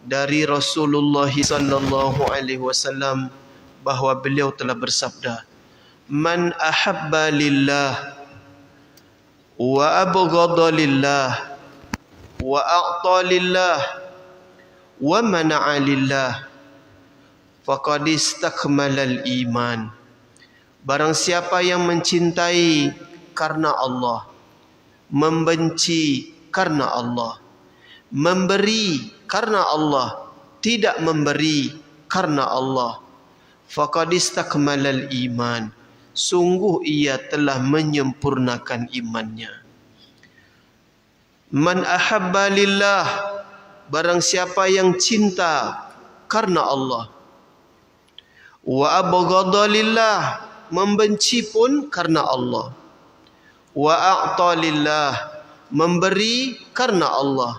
dari Rasulullah sallallahu alaihi wasallam bahawa beliau telah bersabda, "Man ahabba lillah wa abghadha lillah wa a'ta lillah wa mana'a lillah faqad istakmalal iman." Barang siapa yang mencintai karena Allah, membenci karena Allah, memberi karena Allah, tidak memberi karena Allah, faqad istakmalal iman, sungguh ia telah menyempurnakan imannya. Man ahabba lillah, barang siapa yang cinta karena Allah, wa abghadha lillah, membenci pun karena Allah, wa a'ta lillah, memberi karena Allah,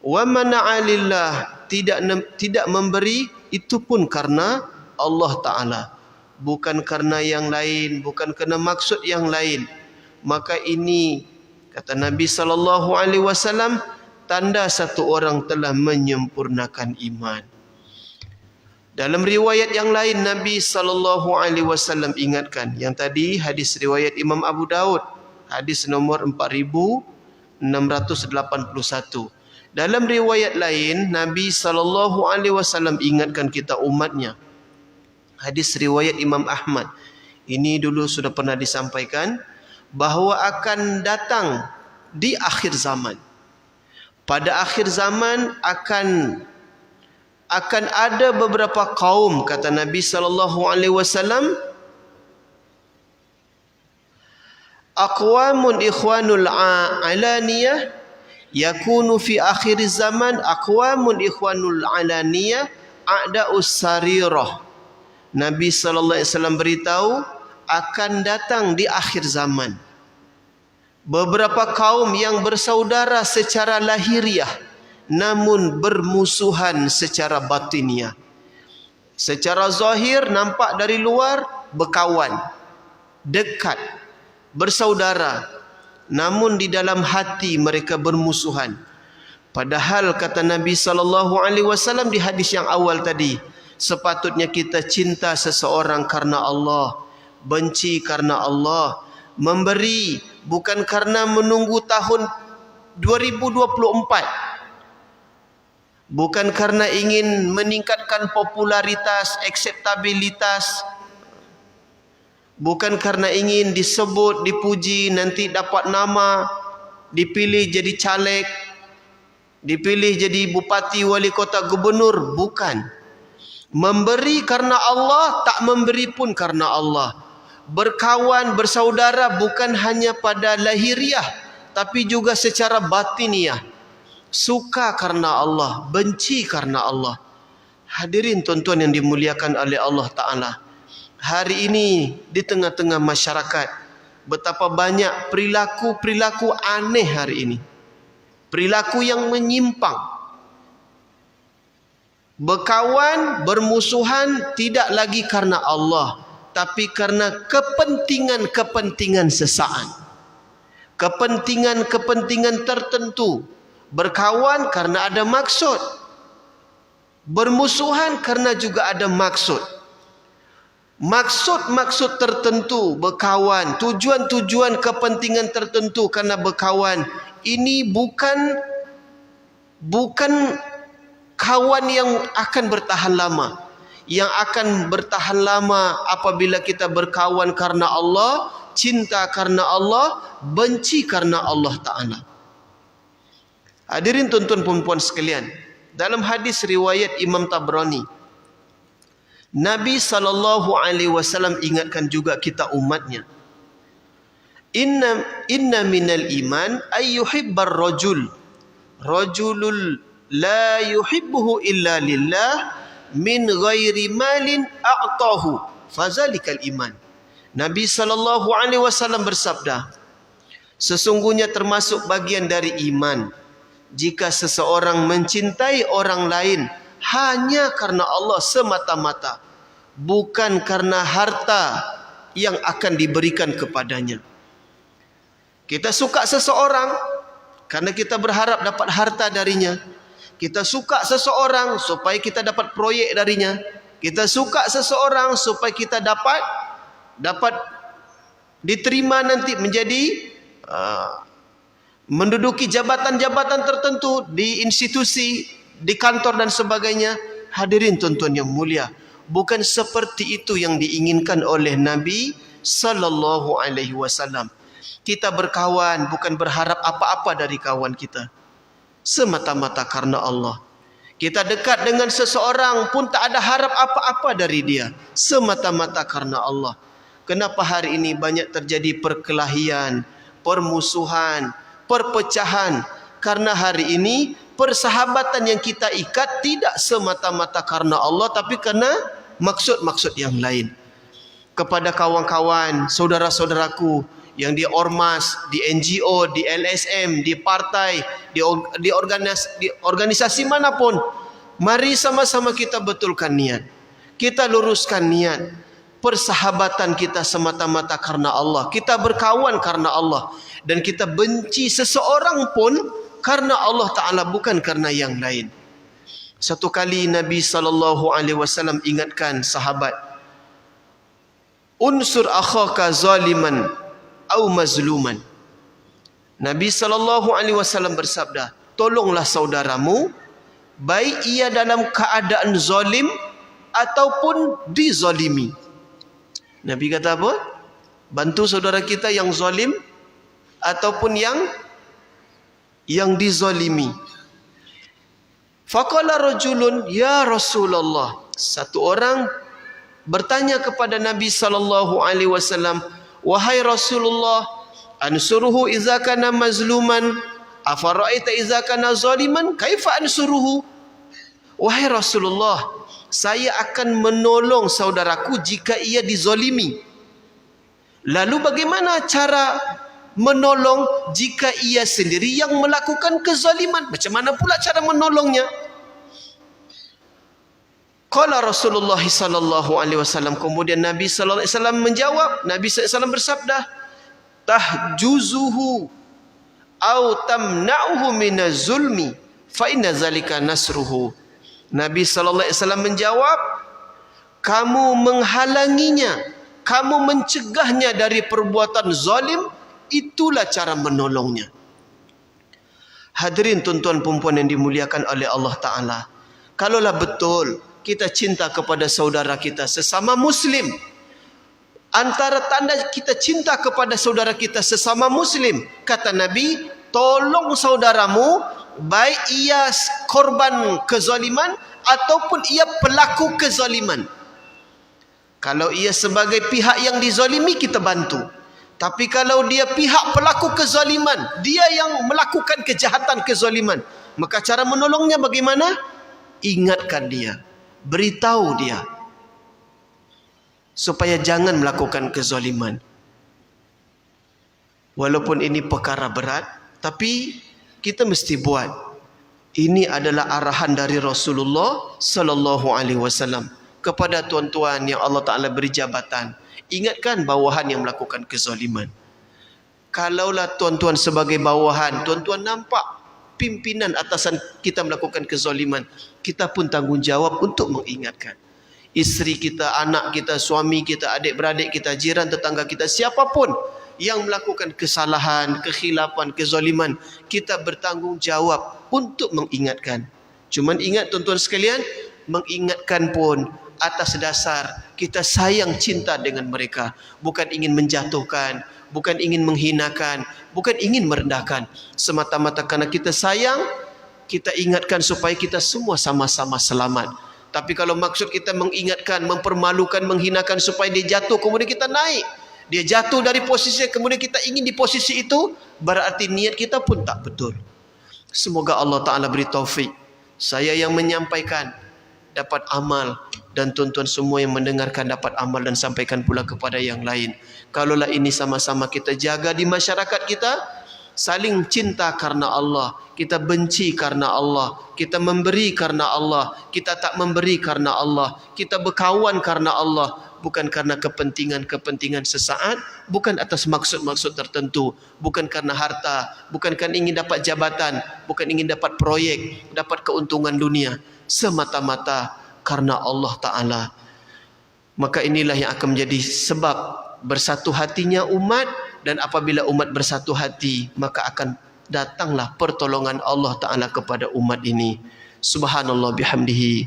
wa mana'a lillah, tidak memberi itu pun karena Allah Ta'ala, bukan karena yang lain, bukan karena maksud yang lain. Maka ini, kata Nabi sallallahu alaihi wasallam, tanda satu orang telah menyempurnakan iman. Dalam riwayat yang lain Nabi sallallahu alaihi wasallam ingatkan, yang tadi hadis riwayat Imam Abu Daud, hadis nomor 4681. Dalam riwayat lain Nabi sallallahu alaihi wasallam ingatkan kita umatnya, hadis riwayat Imam Ahmad. Ini dulu sudah pernah disampaikan, bahawa akan datang di akhir zaman. Pada akhir zaman akan ada beberapa kaum, kata Nabi sallallahu alaihi wasallam, aqwamun ikhwanul alaniyah yakunu fi akhir zaman, aqwamun ikhwanul alaniyah a'da'us sarirah. Nabi sallallahu alaihi wasallam beritahu akan datang di akhir zaman beberapa kaum yang bersaudara secara lahiriah namun bermusuhan secara batiniah. Secara zahir nampak dari luar berkawan, dekat, bersaudara, namun di dalam hati mereka bermusuhan. Padahal kata Nabi sallallahu alaihi wasallam di hadis yang awal tadi, sepatutnya kita cinta seseorang karena Allah, benci karena Allah, memberi bukan karena menunggu tahun 2024, bukan karena ingin meningkatkan popularitas, akseptabilitas, bukan karena ingin disebut, dipuji, nanti dapat nama, dipilih jadi caleg, dipilih jadi bupati, wali kota, gubernur, bukan. Memberi karena Allah, tak memberi pun karena Allah. Berkawan, bersaudara bukan hanya pada lahiriah, tapi juga secara batiniah. Suka karena Allah, benci karena Allah. Hadirin tuan-tuan yang dimuliakan oleh Allah Ta'ala, hari ini di tengah-tengah masyarakat, betapa banyak perilaku-perilaku aneh hari ini. Perilaku yang menyimpang. Berkawan, bermusuhan tidak lagi karena Allah, tapi karena kepentingan-kepentingan sesaat, kepentingan-kepentingan tertentu. Berkawan karena ada maksud, bermusuhan karena juga ada maksud. Maksud-maksud tertentu berkawan, tujuan-tujuan kepentingan tertentu karena berkawan. Ini bukan kawan yang akan bertahan lama. Yang akan bertahan lama apabila kita berkawan karena Allah, cinta karena Allah, benci karena Allah Ta'ala. Hadirin tuan-tuan puan-puan sekalian, dalam hadis riwayat Imam Tabrani, Nabi sallallahu alaihi wasallam ingatkan juga kita umatnya, Inna minal iman ay yuhibbar rajulul la yuhibbuhu illa lillah min ghairi malin a'tahu fazalikal iman. Nabi sallallahu alaihi wasallam bersabda, sesungguhnya termasuk bagian dari iman jika seseorang mencintai orang lain hanya karena Allah semata-mata, bukan karena harta yang akan diberikan kepadanya. Kita suka seseorang karena kita berharap dapat harta darinya. Kita suka seseorang supaya kita dapat proyek darinya. Kita suka seseorang supaya kita dapat diterima nanti menjadi menduduki jabatan-jabatan tertentu di institusi, di kantor dan sebagainya. Hadirin tuan-tuan yang mulia, bukan seperti itu yang diinginkan oleh Nabi sallallahu alaihi wasallam. Kita berkawan bukan berharap apa-apa dari kawan kita, semata-mata karena Allah. Kita dekat dengan seseorang pun tak ada harap apa-apa dari dia, semata-mata karena Allah. Kenapa hari ini banyak terjadi perkelahian, permusuhan, perpecahan? Karena hari ini persahabatan yang kita ikat tidak semata-mata karena Allah, tapi karena maksud-maksud yang lain. Kepada kawan-kawan, saudara-saudaraku yang di ormas, di NGO, di LSM, di partai, di organisasi manapun, mari sama-sama kita betulkan niat. Kita luruskan niat. Persahabatan kita semata-mata karena Allah. Kita berkawan karena Allah. Dan kita benci seseorang pun karena Allah Ta'ala, bukan karena yang lain. Satu kali Nabi SAW ingatkan sahabat, unsur akhaka zaliman au mazluman. Nabi SAW bersabda, tolonglah saudaramu, baik ia dalam keadaan zalim ataupun dizalimi. Nabi kata apa? Bantu saudara kita yang zalim ataupun yang dizalimi. Faqala rajulun ya Rasulullah. Satu orang bertanya kepada Nabi sallallahu alaihi wasallam, wahai Rasulullah, ansuruhu idza kana mazluman, afara'aita idza kana zaliman, kaifa ansuruhu? Wahai Rasulullah, saya akan menolong saudaraku jika ia dizalimi. Lalu bagaimana cara menolong jika ia sendiri yang melakukan kezaliman? Macam mana pula cara menolongnya? Qala Rasulullah sallallahu alaihi wasallam, kemudian Nabi sallallahu alaihi wasallam menjawab, Nabi sallallahu alaihi wasallam bersabda, tahjuzuhu au tamna'uhu minaz zulmi fa inna zalika nasruhu. Nabi sallallahu alaihi wasallam menjawab, kamu menghalanginya, kamu mencegahnya dari perbuatan zalim, itulah cara menolongnya. Hadirin tuan-tuan puan-puan yang dimuliakan oleh Allah Ta'ala, kalaulah betul kita cinta kepada saudara kita sesama Muslim, antara tanda kita cinta kepada saudara kita sesama Muslim, kata Nabi, tolong saudaramu, baik ia korban kezaliman ataupun ia pelaku kezaliman. Kalau ia sebagai pihak yang dizalimi, kita bantu. Tapi kalau dia pihak pelaku kezaliman, dia yang melakukan kejahatan kezaliman, maka cara menolongnya bagaimana? Ingatkan dia, beritahu dia supaya jangan melakukan kezaliman. Walaupun ini perkara berat, tapi kita mesti buat. Ini adalah arahan dari Rasulullah sallallahu alaihi wasallam kepada tuan-tuan yang Allah Taala beri jabatan. Ingatkan bawahan yang melakukan kezaliman. Kalaulah tuan-tuan sebagai bawahan, tuan-tuan nampak pimpinan atasan kita melakukan kezaliman, kita pun tanggungjawab untuk mengingatkan. Isteri kita, anak kita, suami kita, adik-beradik kita, jiran, tetangga kita, siapapun yang melakukan kesalahan, kekhilapan, kezaliman, kita bertanggungjawab untuk mengingatkan. Cuman ingat tuan-tuan sekalian, mengingatkan pun atas dasar kita sayang cinta dengan mereka, bukan ingin menjatuhkan, bukan ingin menghinakan, bukan ingin merendahkan, semata-mata karena kita sayang, kita ingatkan supaya kita semua sama-sama selamat. Tapi kalau maksud kita mengingatkan, mempermalukan, menghinakan supaya dia jatuh kemudian kita naik, dia jatuh dari posisi kemudian kita ingin di posisi itu, berarti niat kita pun tak betul. Semoga Allah Ta'ala beri taufik, saya yang menyampaikan dapat amal, dan tuan-tuan semua yang mendengarkan dapat amal dan sampaikan pula kepada yang lain. Kalaulah ini sama-sama kita jaga di masyarakat kita, saling cinta karena Allah, kita benci karena Allah, kita memberi karena Allah, kita tak memberi karena Allah, kita berkawan karena Allah, bukan karena kepentingan-kepentingan sesaat, bukan atas maksud-maksud tertentu, bukan karena harta, bukan karena ingin dapat jabatan, bukan ingin dapat proyek, dapat keuntungan dunia, semata-mata karena Allah Ta'ala. Maka inilah yang akan menjadi sebab bersatu hatinya umat, dan apabila umat bersatu hati, maka akan datanglah pertolongan Allah Ta'ala kepada umat ini. Subhanallah bihamdihi,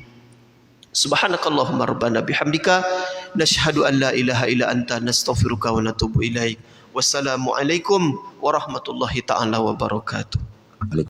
subhanakallahumma rabbana bihamdika, nashhadu an la ilaha illa anta, nastaghfiruka wa natubu ilaik. Wassalamualaikum warahmatullahi ta'ala wabarakatuh.